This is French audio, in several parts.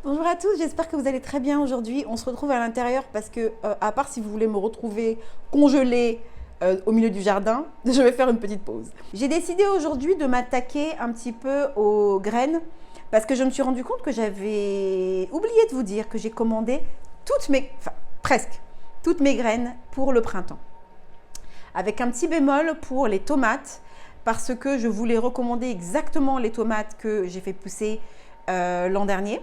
Bonjour à tous, j'espère que vous allez très bien aujourd'hui. On se retrouve à l'intérieur parce que, à part si vous voulez me retrouver congelée au milieu du jardin, je vais faire une petite pause. J'ai décidé aujourd'hui de m'attaquer un petit peu aux graines parce que je me suis rendu compte que j'avais oublié de vous dire que j'ai commandé presque toutes mes graines pour le printemps. Avec un petit bémol pour les tomates parce que je voulais recommander exactement les tomates que j'ai fait pousser l'an dernier.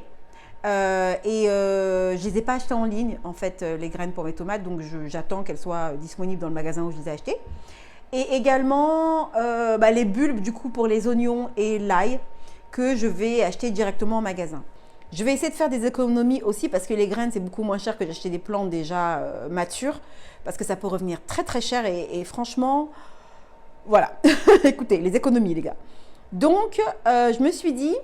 Je les ai pas achetées en ligne en fait les graines pour mes tomates, donc j'attends qu'elles soient disponibles dans le magasin où je les ai achetées. Et également les bulbes du coup pour les oignons et l'ail que je vais acheter directement en magasin. Je vais essayer de faire des économies aussi parce que les graines c'est beaucoup moins cher que d'acheter des plantes déjà matures parce que ça peut revenir très très cher et franchement voilà. Écoutez, les économies les gars. Donc je me suis dit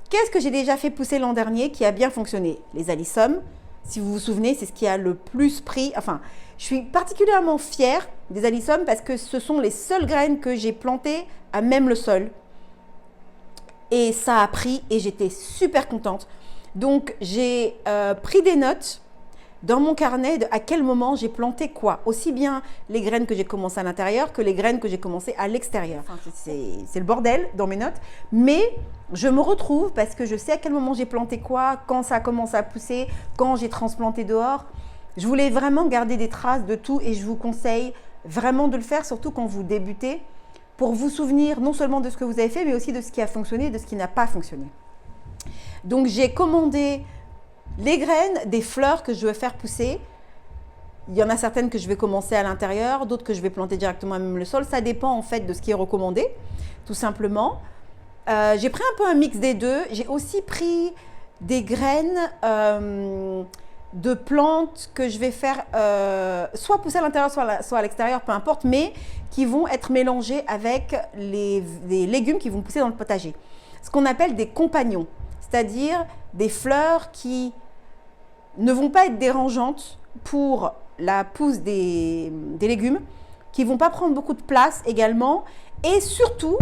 qu'est-ce que j'ai déjà fait pousser l'an dernier qui a bien fonctionné? Les alissums, si vous vous souvenez, c'est ce qui a le plus pris. Enfin, je suis particulièrement fière des alissums parce que ce sont les seules graines que j'ai plantées à même le sol. Et ça a pris et j'étais super contente. Donc, j'ai pris des notes dans mon carnet de à quel moment j'ai planté quoi. Aussi bien les graines que j'ai commencé à l'intérieur que les graines que j'ai commencé à l'extérieur. Enfin, c'est le bordel dans mes notes. Mais je me retrouve parce que je sais à quel moment j'ai planté quoi, quand ça a commencé à pousser, quand j'ai transplanté dehors. Je voulais vraiment garder des traces de tout et je vous conseille vraiment de le faire, surtout quand vous débutez, pour vous souvenir non seulement de ce que vous avez fait, mais aussi de ce qui a fonctionné et de ce qui n'a pas fonctionné. Donc j'ai commandé les graines des fleurs que je veux faire pousser. Il y en a certaines que je vais commencer à l'intérieur, d'autres que je vais planter directement à même le sol. Ça dépend en fait de ce qui est recommandé, tout simplement. J'ai pris un peu un mix des deux. J'ai aussi pris des graines de plantes que je vais faire soit pousser à l'intérieur, soit à l'extérieur, peu importe, mais qui vont être mélangées avec les légumes qui vont pousser dans le potager. Ce qu'on appelle des compagnons, c'est-à-dire des fleurs qui ne vont pas être dérangeantes pour la pousse des légumes, qui ne vont pas prendre beaucoup de place également, et surtout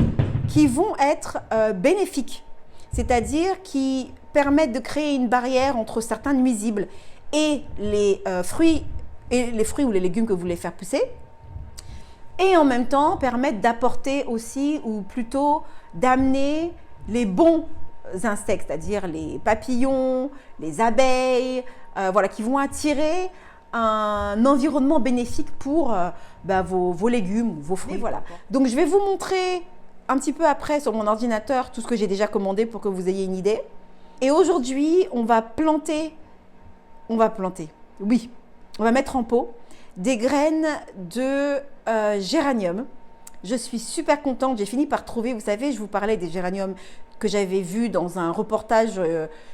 qui vont être bénéfiques, c'est-à-dire qui permettent de créer une barrière entre certains nuisibles et les fruits ou les légumes que vous voulez faire pousser, et en même temps permettent d'apporter aussi, ou plutôt d'amener les bons insectes, c'est-à-dire les papillons, les abeilles, voilà, qui vont attirer un environnement bénéfique pour vos légumes, vos fruits. Voilà. Donc je vais vous montrer un petit peu après sur mon ordinateur tout ce que j'ai déjà commandé pour que vous ayez une idée. Et aujourd'hui, on va mettre en pot des graines de géranium. Je suis super contente, j'ai fini par trouver, vous savez, je vous parlais des géraniums que j'avais vus dans un reportage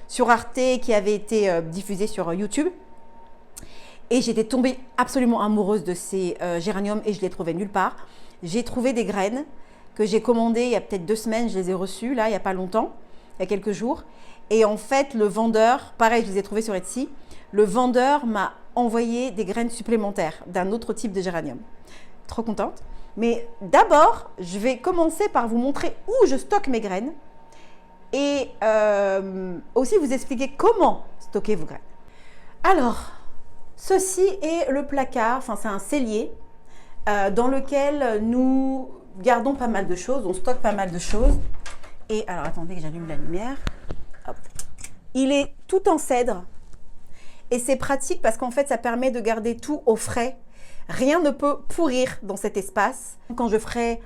sur Arte qui avait été diffusé sur YouTube. Et j'étais tombée absolument amoureuse de ces géraniums et je les trouvais nulle part. J'ai trouvé des graines que j'ai commandées il y a peut-être 2 semaines, je les ai reçues là, il n'y a pas longtemps, il y a quelques jours. Et en fait, le vendeur, pareil, je les ai trouvées sur Etsy, le vendeur m'a envoyé des graines supplémentaires d'un autre type de géranium. Trop contente. Mais d'abord, je vais commencer par vous montrer où je stocke mes graines et aussi vous expliquer comment stocker vos graines. Alors, ceci est le placard, enfin c'est un cellier dans lequel nous gardons pas mal de choses, on stocke pas mal de choses. Et alors attendez que j'allume la lumière. Hop. Il est tout en cèdre et c'est pratique parce qu'en fait ça permet de garder tout au frais. Rien ne peut pourrir dans cet espace. Quand je ferai,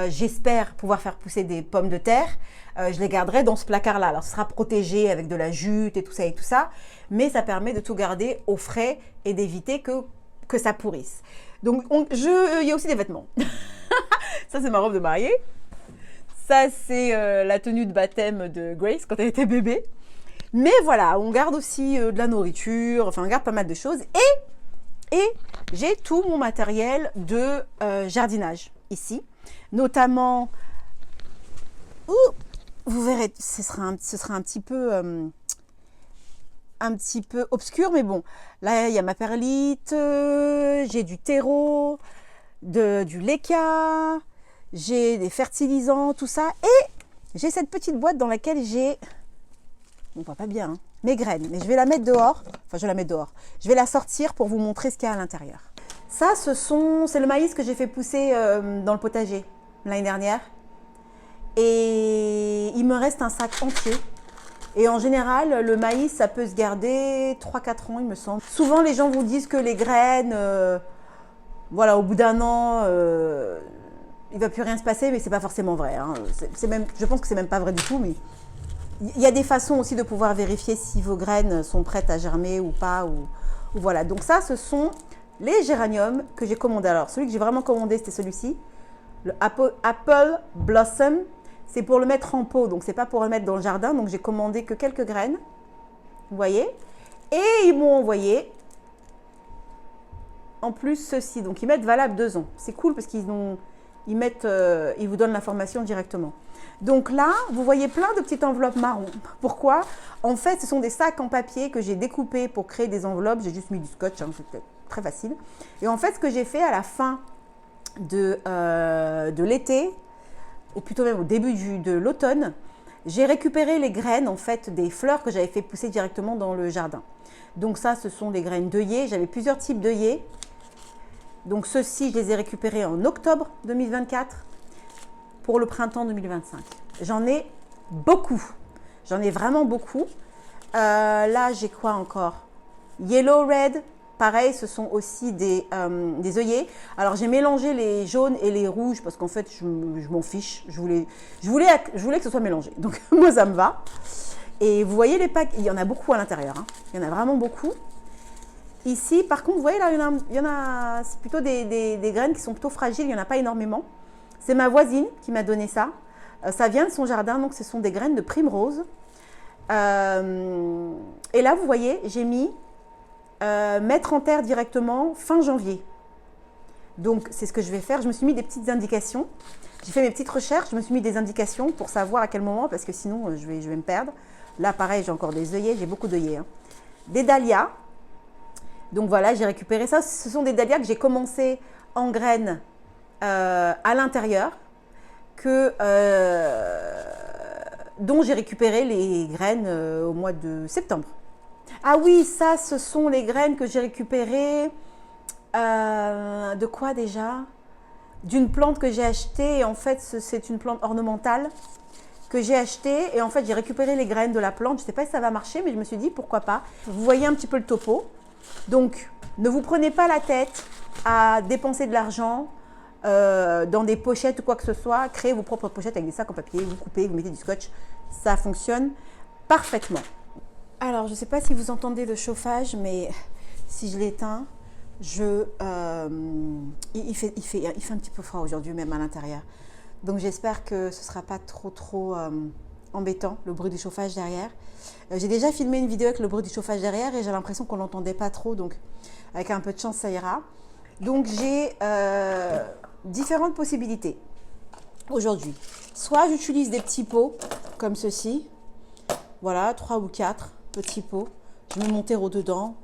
j'espère pouvoir faire pousser des pommes de terre, je les garderai dans ce placard-là. Alors, ce sera protégé avec de la jute et tout ça, mais ça permet de tout garder au frais et d'éviter que ça pourrisse. Donc, il y a aussi des vêtements. Ça, c'est ma robe de mariée. Ça, c'est la tenue de baptême de Grace quand elle était bébé. Mais voilà, on garde aussi de la nourriture, enfin, on garde pas mal de choses. Et j'ai tout mon matériel de jardinage ici, notamment, vous verrez, ce sera un petit peu obscur, mais bon, là il y a ma perlite, j'ai du terreau, du leca, j'ai des fertilisants, tout ça, et j'ai cette petite boîte dans laquelle j'ai on voit pas bien, hein, mes graines. Mais je vais la mettre dehors. Enfin, je vais la mettre dehors. Je vais la sortir pour vous montrer ce qu'il y a à l'intérieur. Ça, c'est le maïs que j'ai fait pousser dans le potager l'année dernière. Et il me reste un sac entier. Et en général, le maïs, ça peut se garder 3-4 ans, il me semble. Souvent, les gens vous disent que les graines, voilà, au bout d'un an, il ne va plus rien se passer, mais ce n'est pas forcément vrai. Hein. Je pense que ce n'est même pas vrai du tout, mais il y a des façons aussi de pouvoir vérifier si vos graines sont prêtes à germer ou pas. Ou voilà. Donc ça, ce sont les géraniums que j'ai commandés. Alors, celui que j'ai vraiment commandé, c'était celui-ci, le Apple Blossom. C'est pour le mettre en pot, donc c'est pas pour le mettre dans le jardin. Donc j'ai commandé que quelques graines, vous voyez. Et ils m'ont envoyé en plus ceci. Donc ils mettent valable 2 ans. C'est cool parce qu'ils vous donnent l'information directement. Donc là, vous voyez plein de petites enveloppes marron. Pourquoi? En fait, ce sont des sacs en papier que j'ai découpés pour créer des enveloppes. J'ai juste mis du scotch, hein, c'était très facile. Et en fait, ce que j'ai fait à la fin de l'été, ou plutôt même au début de l'automne, j'ai récupéré les graines en fait des fleurs que j'avais fait pousser directement dans le jardin. Donc ça, ce sont des graines d'œillets. J'avais plusieurs types d'œillets. Donc ceux-ci, je les ai récupérés en octobre 2024 pour le printemps 2025. J'en ai beaucoup. J'en ai vraiment beaucoup. Là, j'ai quoi encore? Yellow Red. Pareil, ce sont aussi des œillets. Alors, j'ai mélangé les jaunes et les rouges parce qu'en fait, je m'en fiche. Je voulais que ce soit mélangé. Donc, moi, ça me va. Et vous voyez les packs, il y en a beaucoup à l'intérieur. Hein. Il y en a vraiment beaucoup. Ici, par contre, vous voyez là, il y en a c'est plutôt des graines qui sont plutôt fragiles. Il n'y en a pas énormément. C'est ma voisine qui m'a donné ça. Ça vient de son jardin, donc ce sont des graines de primrose. Et là, vous voyez, j'ai mis mettre en terre directement fin janvier. Donc, c'est ce que je vais faire. Je me suis mis des petites indications. J'ai fait mes petites recherches. Je me suis mis des indications pour savoir à quel moment, parce que sinon, je vais me perdre. Là, pareil, j'ai encore des œillets. J'ai beaucoup d'œillets. Hein. Des dahlias. Donc, voilà, j'ai récupéré ça. Ce sont des dahlias que j'ai commencé en graines à l'intérieur, dont j'ai récupéré les graines au mois de septembre. Ah oui, ça, ce sont les graines que j'ai récupérées. De quoi déjà? D'une plante que j'ai achetée. Et en fait, c'est une plante ornementale que j'ai achetée. Et en fait, j'ai récupéré les graines de la plante. Je ne sais pas si ça va marcher, mais je me suis dit, pourquoi pas. Vous voyez un petit peu le topo. Donc, ne vous prenez pas la tête à dépenser de l'argent dans des pochettes ou quoi que ce soit. Créez vos propres pochettes avec des sacs en papier. Vous coupez, vous mettez du scotch. Ça fonctionne parfaitement. Alors, je ne sais pas si vous entendez le chauffage, mais si je l'éteins, il fait un petit peu froid aujourd'hui, même à l'intérieur. Donc, j'espère que ce ne sera pas trop embêtant, le bruit du chauffage derrière. J'ai déjà filmé une vidéo avec le bruit du chauffage derrière et j'ai l'impression qu'on ne l'entendait pas trop. Donc, avec un peu de chance, ça ira. Donc, j'ai différentes possibilités aujourd'hui. Soit j'utilise des petits pots comme ceci. Voilà, 3 ou 4 petits pots. Je mets mon terreau dedans.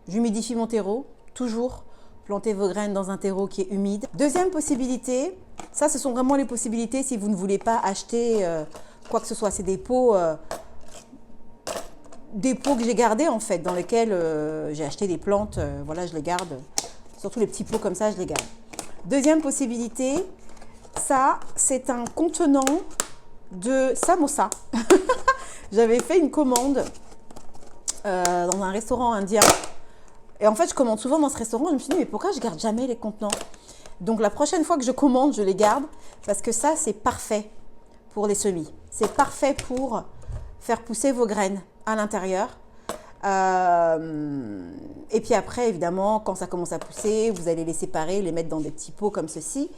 J'humidifie mon terreau. Toujours plantez vos graines dans un terreau qui est humide. Deuxième possibilité, ça ce sont vraiment les possibilités si vous ne voulez pas acheter quoi que ce soit. C'est des pots que j'ai gardés en fait, dans lesquels j'ai acheté des plantes. Voilà, je les garde. Surtout les petits pots comme ça, je les garde. Deuxième possibilité, ça c'est un contenant de samosa. J'avais fait une commande dans un restaurant indien. Et en fait, je commande souvent dans ce restaurant. Je me suis dit, mais pourquoi je garde jamais les contenants? Donc, la prochaine fois que je commande, je les garde. Parce que ça, c'est parfait pour les semis. C'est parfait pour faire pousser vos graines à l'intérieur. Et puis après, évidemment, quand ça commence à pousser, vous allez les séparer, les mettre dans des petits pots comme ceci.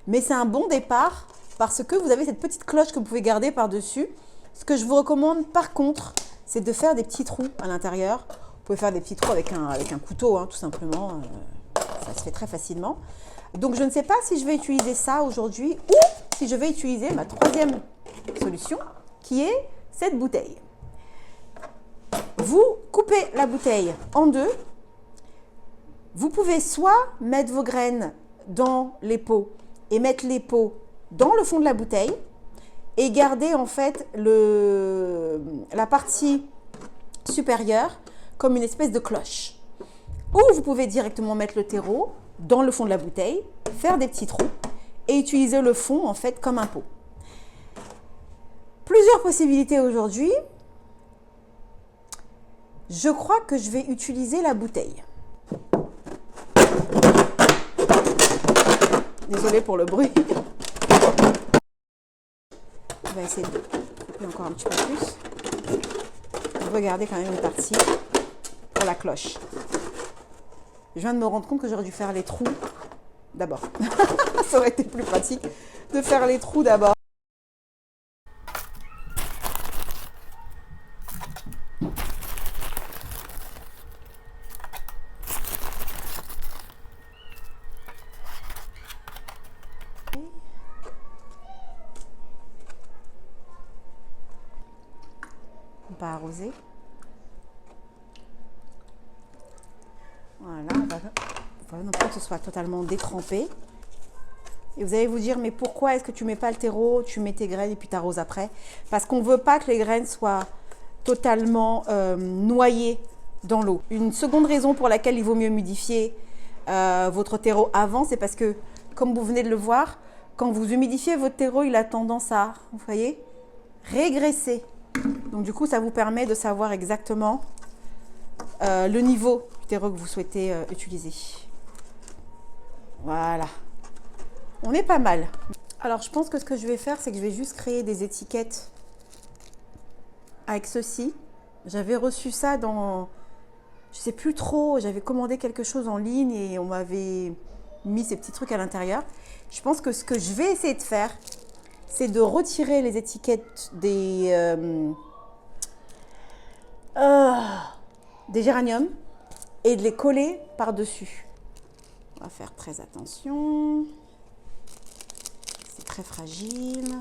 Mais c'est un bon départ parce que vous avez cette petite cloche que vous pouvez garder par-dessus. Ce que je vous recommande, par contre, c'est de faire des petits trous à l'intérieur. Vous pouvez faire des petits trous avec un couteau, hein, tout simplement. Ça se fait très facilement. Donc, je ne sais pas si je vais utiliser ça aujourd'hui ou si je vais utiliser ma troisième solution, qui est cette bouteille. Vous coupez la bouteille en deux. Vous pouvez soit mettre vos graines dans les pots et mettre les pots dans le fond de la bouteille et garder en fait la partie supérieure comme une espèce de cloche. Ou vous pouvez directement mettre le terreau dans le fond de la bouteille, faire des petits trous et utiliser le fond en fait comme un pot. Plusieurs possibilités aujourd'hui. Je crois que je vais utiliser la bouteille. Désolée pour le bruit. On va essayer de couper encore un petit peu plus. On va garder quand même une partie pour la cloche. Je viens de me rendre compte que j'aurais dû faire les trous d'abord. Ça aurait été plus pratique de faire les trous d'abord. On va arroser. Voilà, on va non plus que ce soit totalement détrempé. Et vous allez vous dire, mais pourquoi est-ce que tu mets pas le terreau, tu mets tes graines et puis tu arroses après? Parce qu'on ne veut pas que les graines soient totalement noyées dans l'eau. Une seconde raison pour laquelle il vaut mieux humidifier votre terreau avant, c'est parce que, comme vous venez de le voir, quand vous humidifiez votre terreau, il a tendance à, vous voyez, régresser. Donc du coup, ça vous permet de savoir exactement le niveau du terreau que vous souhaitez utiliser. Voilà. On est pas mal. Alors, je pense que ce que je vais faire, c'est que je vais juste créer des étiquettes avec ceci. J'avais reçu ça dans... Je sais plus trop, j'avais commandé quelque chose en ligne et on m'avait mis ces petits trucs à l'intérieur. Je pense que ce que je vais essayer de faire, c'est de retirer les étiquettes des géraniums et de les coller par-dessus. On va faire très attention. C'est très fragile.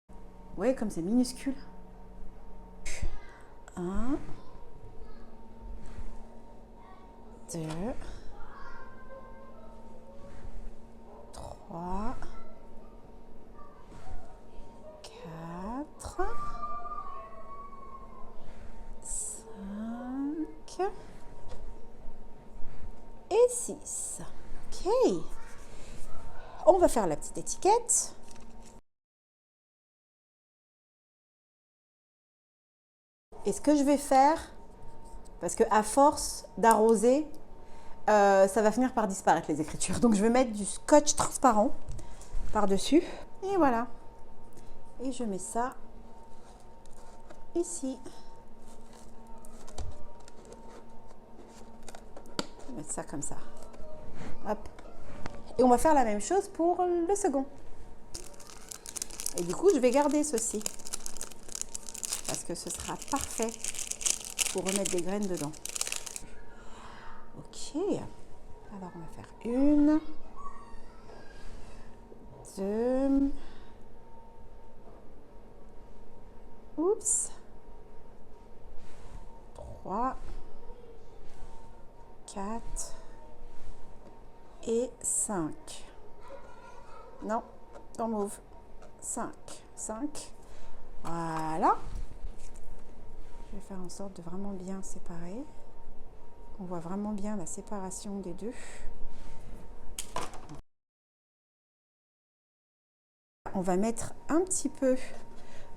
Vous voyez comme c'est minuscule. 1, 2, 3, 4, 5 et 6. Ok. On va faire la petite étiquette. Et ce que je vais faire, parce qu'à force d'arroser, ça va finir par disparaître les écritures. Donc je vais mettre du scotch transparent par-dessus. Et voilà. Et je mets ça ici. Je vais mettre ça comme ça. Hop. Et on va faire la même chose pour le second. Et du coup, je vais garder ceci. Parce que ce sera parfait pour remettre des graines dedans. Ok. Alors, on va faire 1, 2. Oups. 3, 4 et 5. Non, don't move. 5. Voilà. Je vais faire en sorte de vraiment bien séparer. On voit vraiment bien la séparation des deux. On va mettre un petit peu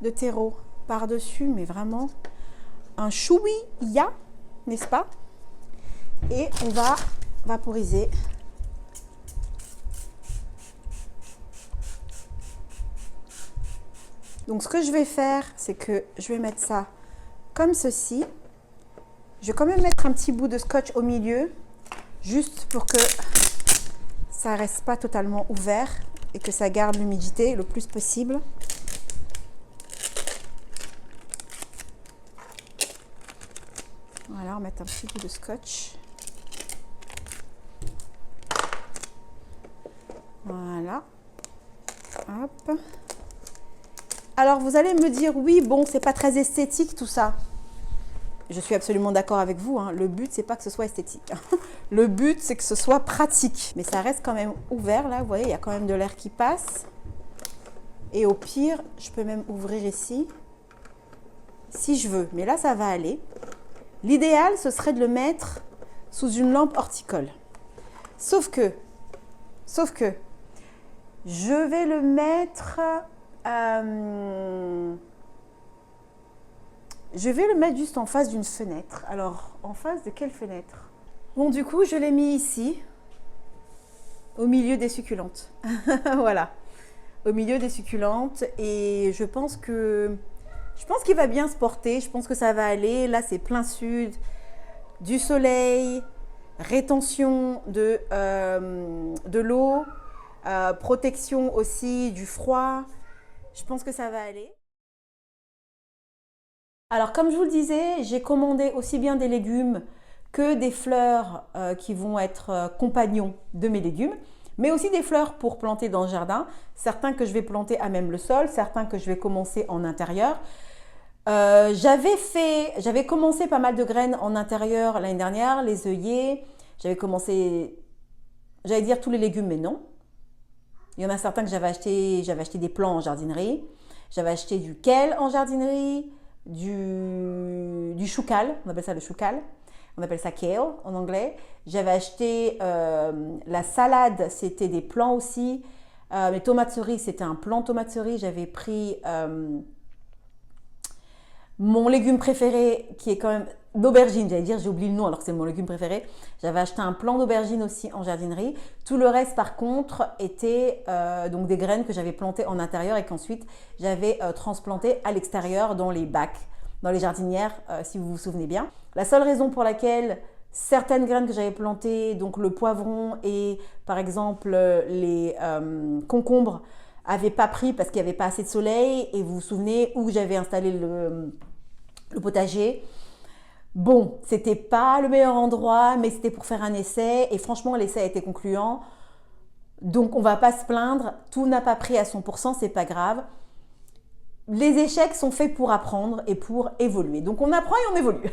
de terreau par-dessus, mais vraiment un chouïa, n'est-ce pas? Et on va vaporiser. Donc ce que je vais faire, c'est que je vais mettre ça comme ceci. Je vais quand même mettre un petit bout de scotch au milieu, juste pour que ça ne reste pas totalement ouvert et que ça garde l'humidité le plus possible. Voilà, on va mettre un petit bout de scotch. Voilà. Hop. Alors, vous allez me dire, oui, bon, c'est pas très esthétique tout ça. je suis absolument d'accord avec vous, hein. Le but, c'est pas que ce soit esthétique. Le but, c'est que ce soit pratique. Mais ça reste quand même ouvert, là. Vous voyez, il y a quand même de l'air qui passe. Et au pire, je peux même ouvrir ici, si je veux. Mais là, ça va aller. L'idéal, ce serait de le mettre sous une lampe horticole. Sauf que, je vais le mettre... je vais le mettre juste en face d'une fenêtre. Alors, en face de quelle fenêtre? Bon, du coup, je l'ai mis ici, au milieu des succulentes. Voilà, au milieu des succulentes. Et je pense qu'il va bien se porter. Je pense que ça va aller. Là, c'est plein sud, du soleil, rétention de l'eau, protection aussi du froid. Je pense que ça va aller. Alors, comme je vous le disais, j'ai commandé aussi bien des légumes que des fleurs qui vont être compagnons de mes légumes, mais aussi des fleurs pour planter dans le jardin. Certains que je vais planter à même le sol, certains que je vais commencer en intérieur. J'avais commencé pas mal de graines en intérieur l'année dernière, les œillets. J'avais commencé, j'allais dire tous les légumes, mais non. Il y en a certains que j'avais acheté des plants en jardinerie. J'avais acheté du kale en jardinerie, du choucal, on appelle ça le choucal, on appelle ça kale en anglais. J'avais acheté la salade, c'était des plants aussi. Les tomates cerises, c'était un plant tomate cerise. J'avais pris mon légume préféré qui est quand même d'aubergine, j'allais dire, j'ai oublié le nom alors que c'est mon légume préféré. J'avais acheté un plant d'aubergine aussi en jardinerie. Tout le reste par contre était donc des graines que j'avais plantées en intérieur et qu'ensuite j'avais transplantées à l'extérieur dans les bacs, dans les jardinières si vous vous souvenez bien. La seule raison pour laquelle certaines graines que j'avais plantées, donc le poivron et par exemple les concombres, n'avaient pas pris parce qu'il n'y avait pas assez de soleil et vous vous souvenez où j'avais installé le potager. Bon, c'était pas le meilleur endroit, mais c'était pour faire un essai et franchement l'essai a été concluant. Donc on va pas se plaindre, tout n'a pas pris à 100%, c'est pas grave. Les échecs sont faits pour apprendre et pour évoluer. Donc on apprend et on évolue.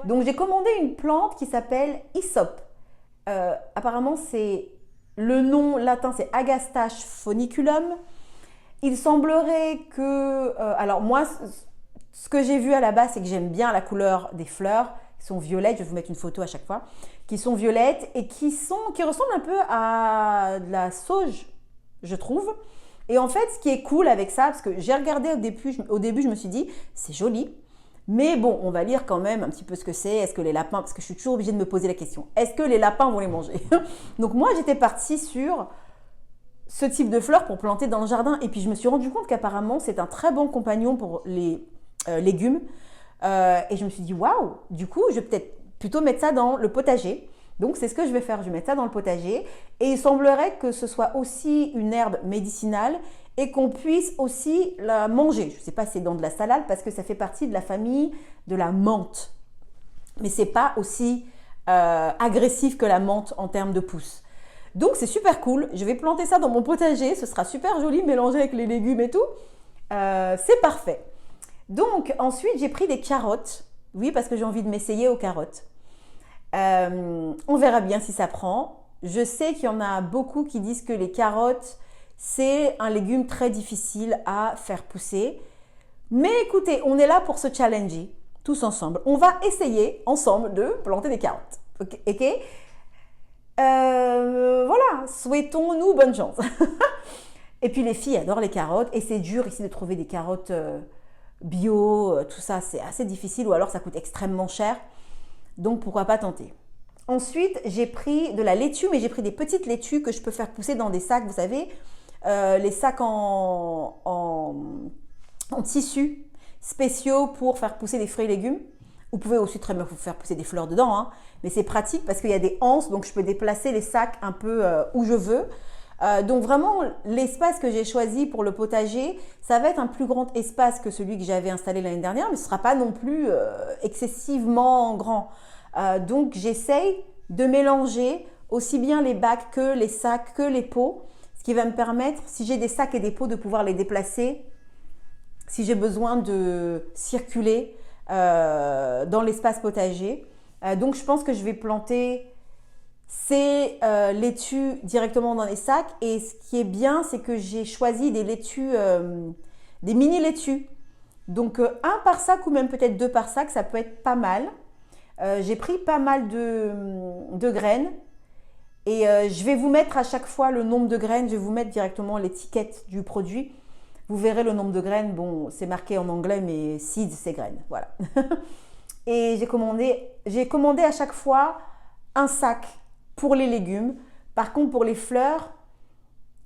Donc j'ai commandé une plante qui s'appelle Hyssop. Apparemment c'est le nom latin, c'est Agastache funiculum. Il semblerait que, alors moi, ce que j'ai vu à la base, c'est que j'aime bien la couleur des fleurs, qui sont violettes, je vais vous mettre une photo à chaque fois, qui sont violettes et qui ressemblent un peu à de la sauge, je trouve. Et en fait, ce qui est cool avec ça, parce que j'ai regardé au début, je me suis dit, c'est joli, mais bon, on va lire quand même un petit peu ce que c'est. Est-ce que les lapins, parce que je suis toujours obligée de me poser la question, est-ce que les lapins vont les manger? Donc moi, j'étais partie sur ce type de fleurs pour planter dans le jardin. Et puis je me suis rendu compte qu'apparemment, c'est un très bon compagnon pour les légumes. Et je me suis dit, waouh, du coup, je vais peut-être plutôt mettre ça dans le potager. Donc c'est ce que je vais faire, je vais mettre ça dans le potager. Et il semblerait que ce soit aussi une herbe médicinale et qu'on puisse aussi la manger. Je ne sais pas si c'est dans de la salade parce que ça fait partie de la famille de la menthe. Mais ce n'est pas aussi agressif que la menthe en termes de pousses. Donc c'est super cool, je vais planter ça dans mon potager, ce sera super joli mélangé avec les légumes et tout. C'est parfait. Donc ensuite j'ai pris des carottes, oui parce que j'ai envie de m'essayer aux carottes. On verra bien si ça prend. Je sais qu'il y en a beaucoup qui disent que les carottes c'est un légume très difficile à faire pousser. Mais écoutez, on est là pour se challenger tous ensemble. On va essayer ensemble de planter des carottes. Ok, voilà, souhaitons-nous bonne chance. Et puis les filles adorent les carottes et c'est dur ici de trouver des carottes bio, tout ça c'est assez difficile ou alors ça coûte extrêmement cher. Donc pourquoi pas tenter. Ensuite j'ai pris de la laitue, mais j'ai pris des petites laitues que je peux faire pousser dans des sacs, vous savez, les sacs en tissu spéciaux pour faire pousser des fruits et légumes. Vous pouvez aussi très bien faire pousser des fleurs dedans, hein, mais c'est pratique parce qu'il y a des anses, donc je peux déplacer les sacs un peu où je veux. Donc vraiment, l'espace que j'ai choisi pour le potager, ça va être un plus grand espace que celui que j'avais installé l'année dernière, mais ce ne sera pas non plus excessivement grand. Donc j'essaye de mélanger aussi bien les bacs que les sacs, que les pots, ce qui va me permettre, si j'ai des sacs et des pots, de pouvoir les déplacer si j'ai besoin de circuler dans l'espace potager. Donc je pense que je vais planter ces laitues directement dans les sacs. Et ce qui est bien, c'est que j'ai choisi des laitues, des mini laitues. Donc un par sac ou même peut-être deux par sac, ça peut être pas mal. J'ai pris pas mal de graines. Et je vais vous mettre à chaque fois le nombre de graines. Je vais vous mettre directement l'étiquette du produit. Vous verrez le nombre de graines. Bon, c'est marqué en anglais, mais seeds, c'est graines. Voilà. Et j'ai commandé à chaque fois un sac pour les légumes. Par contre, pour les fleurs,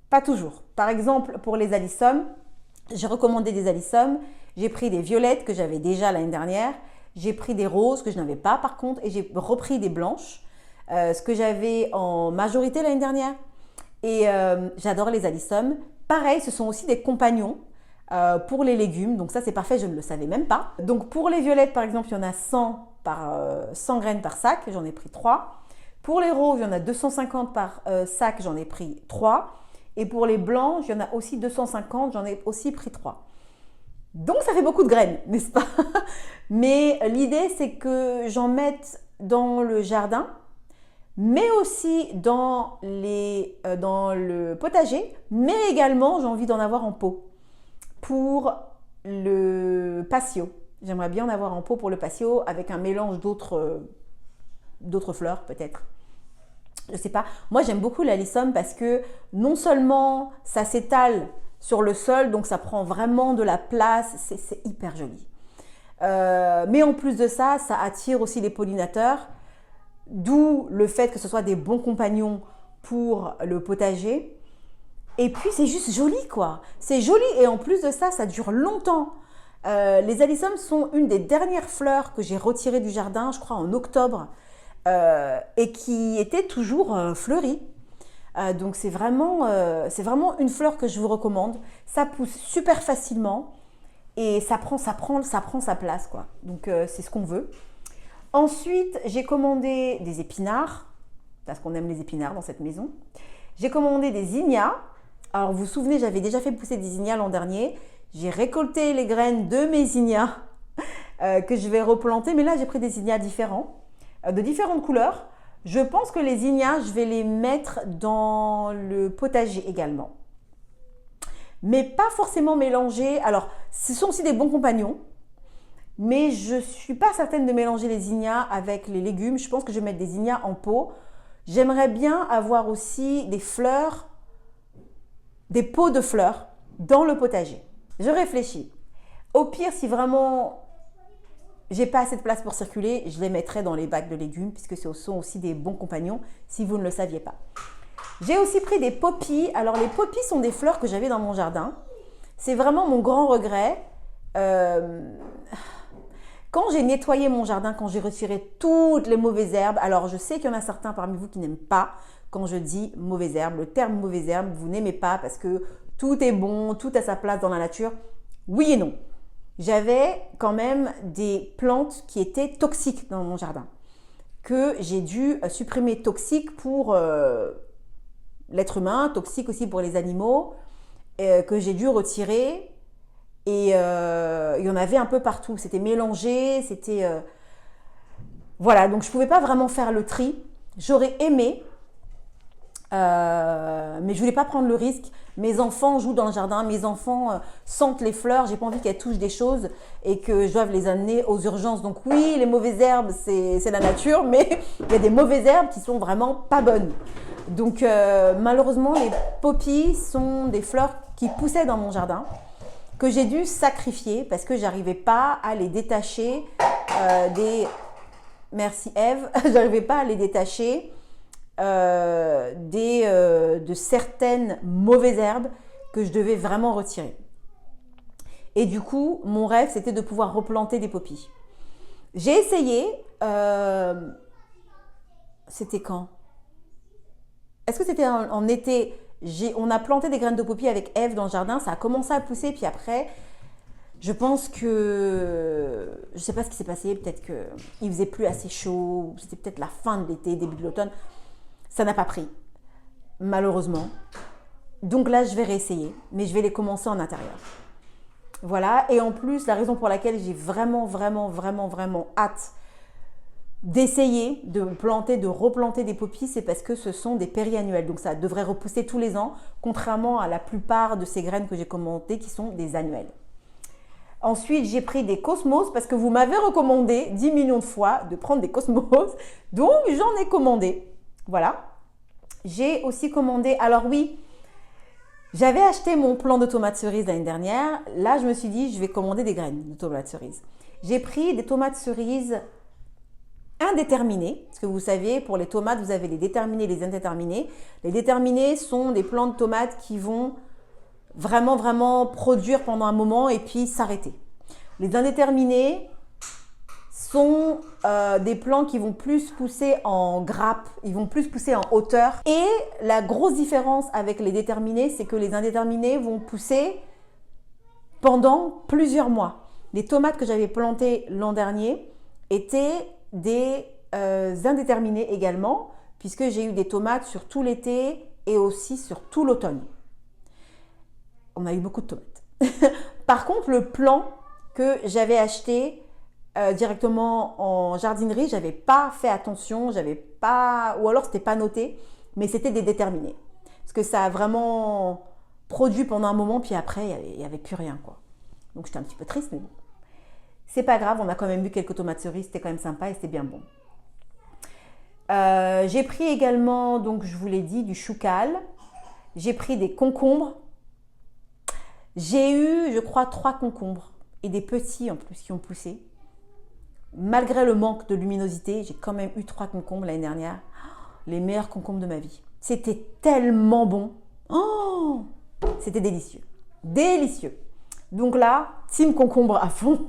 pas toujours. Par exemple, pour les alyssums, j'ai recommandé des alyssums. J'ai pris des violettes que j'avais déjà l'année dernière. J'ai pris des roses que je n'avais pas par contre. Et j'ai repris des blanches. Ce que j'avais en majorité l'année dernière. Et j'adore les alyssums. Pareil, ce sont aussi des compagnons pour les légumes. Donc ça, c'est parfait, je ne le savais même pas. Donc pour les violettes, par exemple, il y en a 100 graines par sac. J'en ai pris 3. Pour les roses, il y en a 250 par sac. J'en ai pris 3. Et pour les blancs, il y en a aussi 250. J'en ai aussi pris 3. Donc ça fait beaucoup de graines, n'est-ce pas? Mais l'idée, c'est que j'en mette dans le jardin, mais aussi dans le potager, mais également j'ai envie d'en avoir en pot pour le patio. J'aimerais bien en avoir en pot pour le patio avec un mélange d'autres fleurs peut-être. Je sais pas. Moi j'aime beaucoup l'alyssum parce que non seulement ça s'étale sur le sol, donc ça prend vraiment de la place, c'est hyper joli. Mais en plus de ça, ça attire aussi les pollinateurs. D'où le fait que ce soit des bons compagnons pour le potager. Et puis, c'est juste joli, quoi. C'est joli et en plus de ça, ça dure longtemps. Les alyssums sont une des dernières fleurs que j'ai retirées du jardin, je crois en octobre, et qui était toujours fleurie. Donc, c'est vraiment une fleur que je vous recommande. Ça pousse super facilement et ça prend sa place, quoi. Donc, c'est ce qu'on veut. Ensuite, j'ai commandé des épinards, parce qu'on aime les épinards dans cette maison. J'ai commandé des zinnias. Alors, vous vous souvenez, j'avais déjà fait pousser des zinnias l'an dernier. J'ai récolté les graines de mes zinnias que je vais replanter. Mais là, j'ai pris des zinnias différents, de différentes couleurs. Je pense que les zinnias, je vais les mettre dans le potager également. Mais pas forcément mélangés. Alors, ce sont aussi des bons compagnons. Mais je ne suis pas certaine de mélanger les zinnias avec les légumes. Je pense que je vais mettre des zinnias en pot. J'aimerais bien avoir aussi des fleurs, des pots de fleurs dans le potager. Je réfléchis. Au pire, si vraiment j'ai pas assez de place pour circuler, je les mettrai dans les bacs de légumes puisque ce sont aussi des bons compagnons si vous ne le saviez pas. J'ai aussi pris des poppies. Alors les poppies sont des fleurs que j'avais dans mon jardin. C'est vraiment mon grand regret. Quand j'ai nettoyé mon jardin, quand j'ai retiré toutes les mauvaises herbes, alors je sais qu'il y en a certains parmi vous qui n'aiment pas quand je dis mauvaises herbes. Le terme mauvaise herbe, vous n'aimez pas parce que tout est bon, tout a sa place dans la nature. Oui et non. J'avais quand même des plantes qui étaient toxiques dans mon jardin, que j'ai dû supprimer, toxiques pour l'être humain, toxiques aussi pour les animaux, que j'ai dû retirer. Et il y en avait un peu partout, c'était mélangé, c'était... Voilà, donc je ne pouvais pas vraiment faire le tri. J'aurais aimé, mais je ne voulais pas prendre le risque. Mes enfants jouent dans le jardin, mes enfants sentent les fleurs, j'ai pas envie qu'elles touchent des choses et que je doive les amener aux urgences. Donc oui, les mauvaises herbes, c'est la nature, mais il y a des mauvaises herbes qui sont vraiment pas bonnes. Donc malheureusement, les poppies sont des fleurs qui poussaient dans mon jardin, que j'ai dû sacrifier parce que j'arrivais pas à les détacher Merci Ève, j'arrivais pas à les détacher de certaines mauvaises herbes que je devais vraiment retirer. Et du coup, mon rêve, c'était de pouvoir replanter des poppies. J'ai essayé, c'était quand? Est-ce que c'était en été? On a planté des graines de poppy avec Ève dans le jardin, ça a commencé à pousser, puis après, je pense que, je ne sais pas ce qui s'est passé, peut-être qu'il ne faisait plus assez chaud, c'était peut-être la fin de l'été, début de l'automne, ça n'a pas pris, malheureusement. Donc là, je vais réessayer, mais je vais les commencer en intérieur. Voilà, et en plus, la raison pour laquelle j'ai vraiment hâte d'essayer de planter, de replanter des poppies, c'est parce que ce sont des périannuels. Donc ça devrait repousser tous les ans, contrairement à la plupart de ces graines que j'ai commentées qui sont des annuelles. Ensuite, j'ai pris des cosmos parce que vous m'avez recommandé 10 millions de fois de prendre des cosmos. Donc, j'en ai commandé. Voilà. J'ai aussi commandé, alors oui, j'avais acheté mon plant de tomates cerises l'année dernière. Là, je me suis dit, je vais commander des graines de tomates cerises. J'ai pris des tomates cerises indéterminées. Parce que vous savez, pour les tomates, vous avez les déterminés et les indéterminés. Les déterminés sont des plants de tomates qui vont vraiment produire pendant un moment et puis s'arrêter. Les indéterminés sont des plants qui vont plus pousser en grappe, ils vont plus pousser en hauteur. Et la grosse différence avec les déterminés, c'est que les indéterminés vont pousser pendant plusieurs mois. Les tomates que j'avais plantées l'an dernier étaient des indéterminés également, puisque j'ai eu des tomates sur tout l'été et aussi sur tout l'automne. On a eu beaucoup de tomates. Par contre, le plant que j'avais acheté directement en jardinerie, j'avais pas fait attention, j'avais pas, ou alors c'était pas noté, mais c'était des déterminés. Parce que ça a vraiment produit pendant un moment, puis après, il n'y avait plus rien, quoi. Donc j'étais un petit peu triste, mais bon. C'est pas grave, on a quand même eu quelques tomates cerises, c'était quand même sympa et c'était bien bon. J'ai pris également, donc je vous l'ai dit, du choucal. J'ai pris des concombres. J'ai eu, je crois, 3 concombres et des petits en plus qui ont poussé. Malgré le manque de luminosité, j'ai quand même eu 3 concombres l'année dernière. Les meilleurs concombres de ma vie. C'était tellement bon. Oh, c'était délicieux. Délicieux. Donc là, team concombre à fond.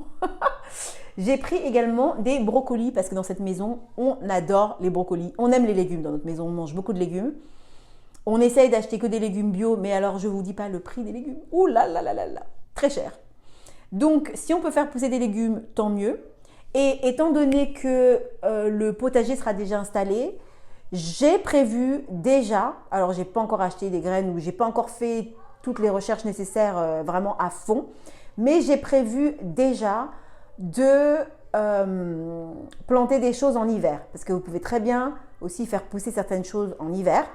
J'ai pris également des brocolis parce que dans cette maison, on adore les brocolis. On aime les légumes dans notre maison, on mange beaucoup de légumes. On essaye d'acheter que des légumes bio, mais alors je ne vous dis pas le prix des légumes. Ouh là là là là là, très cher. Donc, si on peut faire pousser des légumes, tant mieux. Et étant donné que le potager sera déjà installé, j'ai prévu déjà, alors j'ai pas encore acheté des graines ou j'ai pas encore fait toutes les recherches nécessaires vraiment à fond, mais j'ai prévu déjà de planter des choses en hiver. Parce que vous pouvez très bien aussi faire pousser certaines choses en hiver.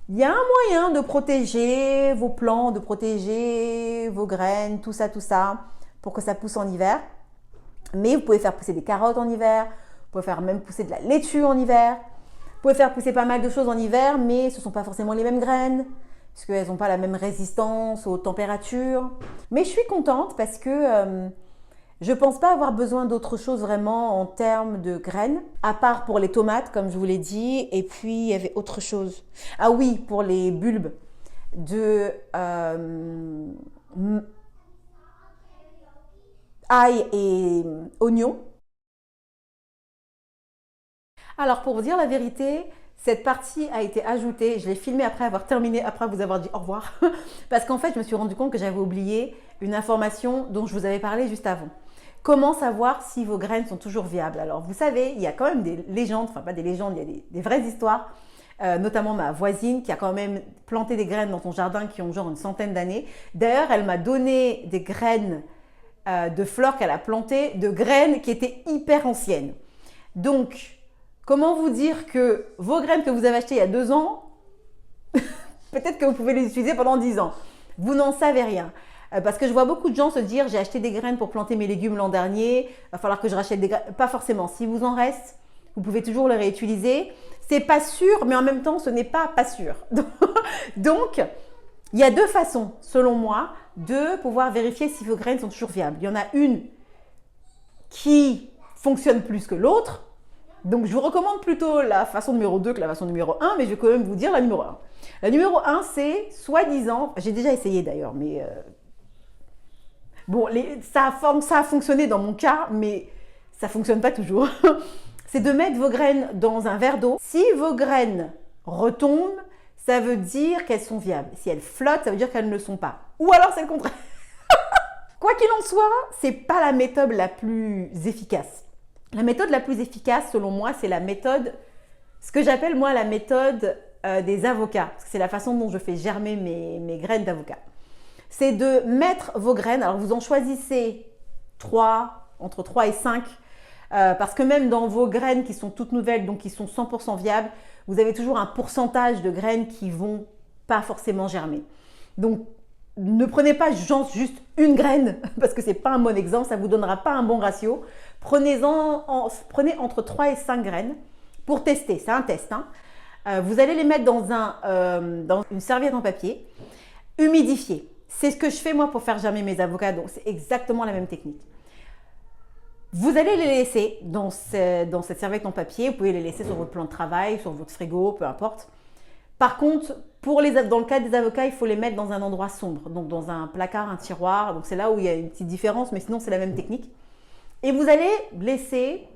Il y a un moyen de protéger vos plants, de protéger vos graines, tout ça, pour que ça pousse en hiver. Mais vous pouvez faire pousser des carottes en hiver, vous pouvez faire même pousser de la laitue en hiver, vous pouvez faire pousser pas mal de choses en hiver, mais ce ne sont pas forcément les mêmes graines, parce qu'elles n'ont pas la même résistance aux températures. Mais je suis contente parce que je ne pense pas avoir besoin d'autre chose vraiment en termes de graines, à part pour les tomates, comme je vous l'ai dit, et puis il y avait autre chose. Ah oui, pour les bulbes de ail et oignon. Alors pour vous dire la vérité, cette partie a été ajoutée, je l'ai filmée après avoir terminé, après vous avoir dit au revoir, parce qu'en fait je me suis rendu compte que j'avais oublié une information dont je vous avais parlé juste avant. Comment savoir si vos graines sont toujours viables? Alors vous savez, il y a quand même des légendes, enfin pas des légendes, il y a des vraies histoires, notamment ma voisine qui a quand même planté des graines dans son jardin qui ont genre une centaine d'années. D'ailleurs, elle m'a donné des graines de fleurs qu'elle a plantées, de graines qui étaient hyper anciennes. Donc, comment vous dire que vos graines que vous avez achetées il y a 2 ans, peut-être que vous pouvez les utiliser pendant 10 ans. Vous n'en savez rien. Parce que je vois beaucoup de gens se dire, j'ai acheté des graines pour planter mes légumes l'an dernier, il va falloir que je rachète des graines. Pas forcément. Si vous en reste, vous pouvez toujours les réutiliser. C'est pas sûr, mais en même temps, ce n'est pas sûr. Donc, il y a 2 façons, selon moi, de pouvoir vérifier si vos graines sont toujours viables. Il y en a une qui fonctionne plus que l'autre. Donc, je vous recommande plutôt la façon numéro 2 que la façon numéro 1, mais je vais quand même vous dire la numéro 1. La numéro 1, c'est soi-disant, j'ai déjà essayé d'ailleurs, mais bon, ça a fonctionné dans mon cas, mais ça ne fonctionne pas toujours. C'est de mettre vos graines dans un verre d'eau. Si vos graines retombent, ça veut dire qu'elles sont viables. Si elles flottent, ça veut dire qu'elles ne le sont pas. Ou alors c'est le contraire. Quoi qu'il en soit, ce n'est pas la méthode la plus efficace. La méthode la plus efficace, selon moi, c'est la méthode, ce que j'appelle moi la méthode des avocats. C'est la façon dont je fais germer mes graines d'avocat. c'est de mettre vos graines. Alors, vous en choisissez 3, entre 3 et 5, parce que même dans vos graines qui sont toutes nouvelles, donc qui sont 100% viables, vous avez toujours un pourcentage de graines qui vont pas forcément germer. Donc, ne prenez pas juste une graine, parce que c'est pas un bon exemple, ça vous donnera pas un bon ratio. Prenez entre 3 et 5 graines pour tester, c'est un test. Hein. Vous allez les mettre dans une serviette en papier, humidifiée. C'est ce que je fais moi pour faire germer mes avocats, donc c'est exactement la même technique. Vous allez les laisser dans cette serviette en papier, vous pouvez les laisser sur votre plan de travail, sur votre frigo, peu importe. Par contre, dans le cas des avocats, il faut les mettre dans un endroit sombre, donc dans un placard, un tiroir, donc c'est là où il y a une petite différence, mais sinon c'est la même technique. Et vous allez laisser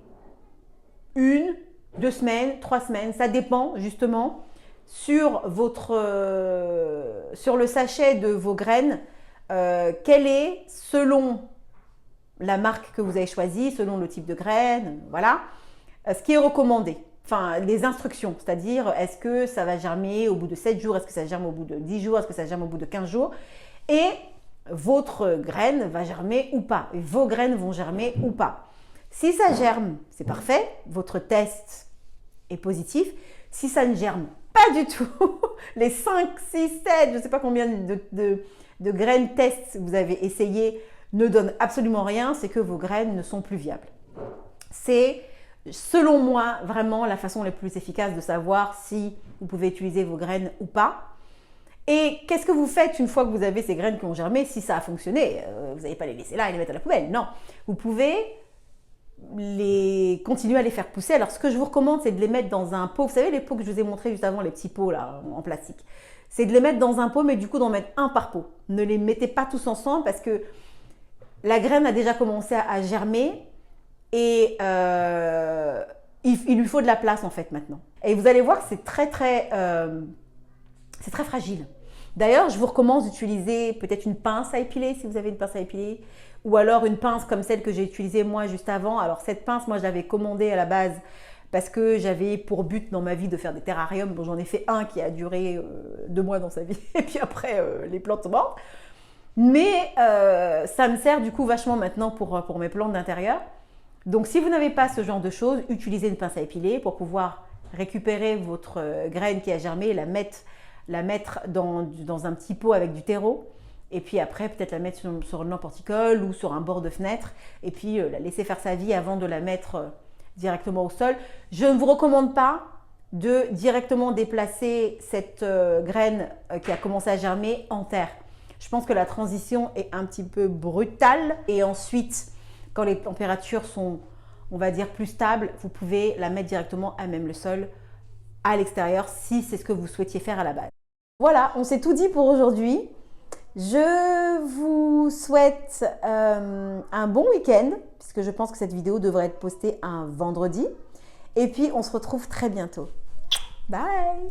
1, 2 semaines, 3 semaines, ça dépend justement sur le sachet de vos graines, quel est, selon la marque que vous avez choisie, selon le type de graines, voilà, ce qui est recommandé. Enfin, les instructions, c'est-à-dire est-ce que ça va germer au bout de 7 jours, est-ce que ça germe au bout de 10 jours, est-ce que ça germe au bout de 15 jours, et votre graine va germer ou pas, et vos graines vont germer ou pas. Si ça germe, c'est parfait, votre test est positif. Si ça ne germe pas du tout, les 5, 6, 7, je ne sais pas combien de graines test vous avez essayé ne donnent absolument rien, c'est que vos graines ne sont plus viables. C'est, selon moi, vraiment la façon la plus efficace de savoir si vous pouvez utiliser vos graines ou pas. Et qu'est-ce que vous faites une fois que vous avez ces graines qui ont germé, si ça a fonctionné? Vous n'allez pas les laisser là et les mettre à la poubelle, non. Vous pouvez continuer à les faire pousser. Alors, ce que je vous recommande, c'est de les mettre dans un pot. Vous savez, les pots que je vous ai montré juste avant, les petits pots là, en plastique. C'est de les mettre dans un pot, mais du coup, d'en mettre un par pot. Ne les mettez pas tous ensemble parce que la graine a déjà commencé à germer et il lui faut de la place en fait maintenant. Et vous allez voir que c'est très fragile. D'ailleurs, je vous recommande d'utiliser peut-être une pince à épiler si vous avez une pince à épiler, ou alors une pince comme celle que j'ai utilisée moi juste avant. Alors cette pince, moi je l'avais commandée à la base parce que j'avais pour but dans ma vie de faire des terrariums. Bon, j'en ai fait un qui a duré 2 mois dans sa vie et puis après les plantes sont mortes. Mais ça me sert du coup vachement maintenant pour mes plantes d'intérieur. Donc si vous n'avez pas ce genre de choses, utilisez une pince à épiler pour pouvoir récupérer votre graine qui a germé et la mettre dans un petit pot avec du terreau. Et puis après, peut-être la mettre sur une lampe horticole ou sur un bord de fenêtre. Et puis la laisser faire sa vie avant de la mettre directement au sol. Je ne vous recommande pas de directement déplacer cette graine qui a commencé à germer en terre. Je pense que la transition est un petit peu brutale. Et ensuite, quand les températures sont, on va dire, plus stables, vous pouvez la mettre directement à même le sol, à l'extérieur, si c'est ce que vous souhaitiez faire à la base. Voilà, on s'est tout dit pour aujourd'hui. Je vous souhaite un bon week-end, puisque je pense que cette vidéo devrait être postée un vendredi. Et puis, on se retrouve très bientôt. Bye!